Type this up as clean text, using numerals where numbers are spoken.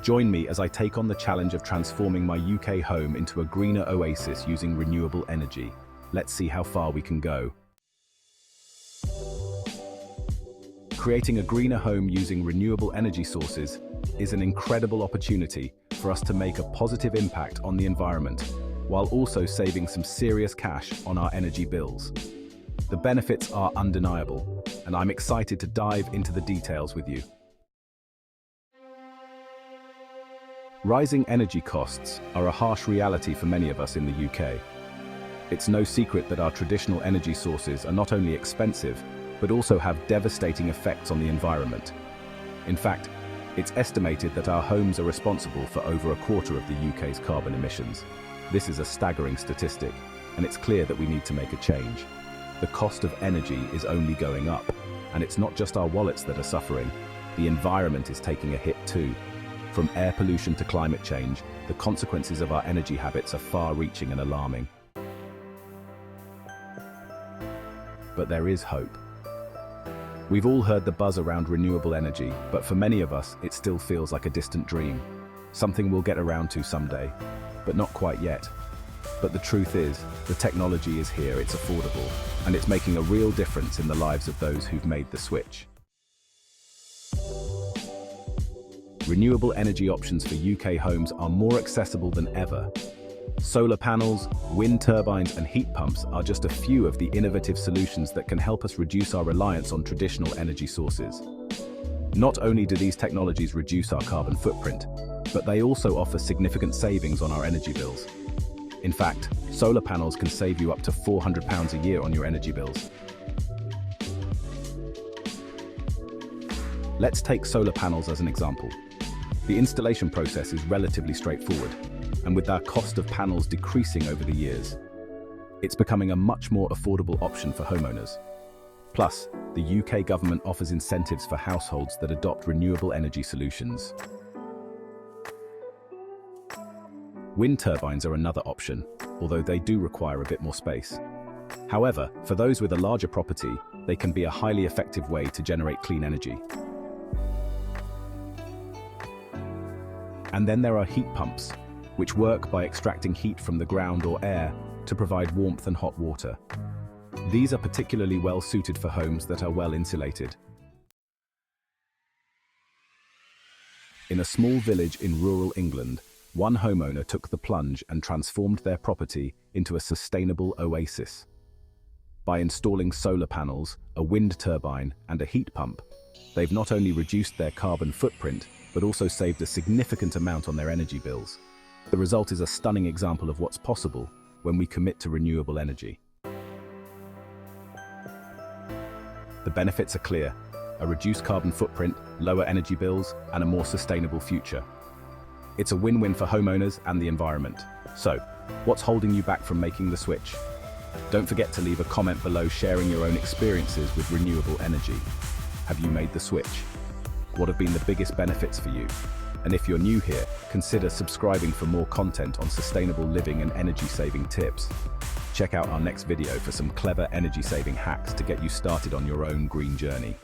Join me as I take on the challenge of transforming my UK home into a greener oasis using renewable energy. Let's see how far we can go. Creating a greener home using renewable energy sources is an incredible opportunity for us to make a positive impact on the environment, while also saving some serious cash on our energy bills. The benefits are undeniable, and I'm excited to dive into the details with you. Rising energy costs are a harsh reality for many of us in the UK. It's no secret that our traditional energy sources are not only expensive, but also have devastating effects on the environment. In fact, it's estimated that our homes are responsible for over a quarter of the UK's carbon emissions. This is a staggering statistic, and it's clear that we need to make a change. The cost of energy is only going up, and it's not just our wallets that are suffering. The environment is taking a hit too. From air pollution to climate change, the consequences of our energy habits are far-reaching and alarming. But there is hope. We've all heard the buzz around renewable energy, but for many of us, it still feels like a distant dream. Something we'll get around to someday, but not quite yet. But the truth is, the technology is here, it's affordable, and it's making a real difference in the lives of those who've made the switch. Renewable energy options for UK homes are more accessible than ever. Solar panels, wind turbines, and heat pumps are just a few of the innovative solutions that can help us reduce our reliance on traditional energy sources. Not only do these technologies reduce our carbon footprint, but they also offer significant savings on our energy bills. In fact, solar panels can save you up to £400 a year on your energy bills. Let's take solar panels as an example. The installation process is relatively straightforward, and with our cost of panels decreasing over the years, it's becoming a much more affordable option for homeowners. Plus, the UK government offers incentives for households that adopt renewable energy solutions. Wind turbines are another option, although they do require a bit more space. However, for those with a larger property, they can be a highly effective way to generate clean energy. And then there are heat pumps, which work by extracting heat from the ground or air to provide warmth and hot water. These are particularly well suited for homes that are well insulated. In a small village in rural England, one homeowner took the plunge and transformed their property into a sustainable oasis. By installing solar panels, a wind turbine, and a heat pump, they've not only reduced their carbon footprint, but also saved a significant amount on their energy bills. The result is a stunning example of what's possible when we commit to renewable energy. The benefits are clear: a reduced carbon footprint, lower energy bills, and a more sustainable future. It's a win-win for homeowners and the environment. So, what's holding you back from making the switch? Don't forget to leave a comment below sharing your own experiences with renewable energy. Have you made the switch? What have been the biggest benefits for you? And if you're new here, consider subscribing for more content on sustainable living and energy-saving tips. Check out our next video for some clever energy-saving hacks to get you started on your own green journey.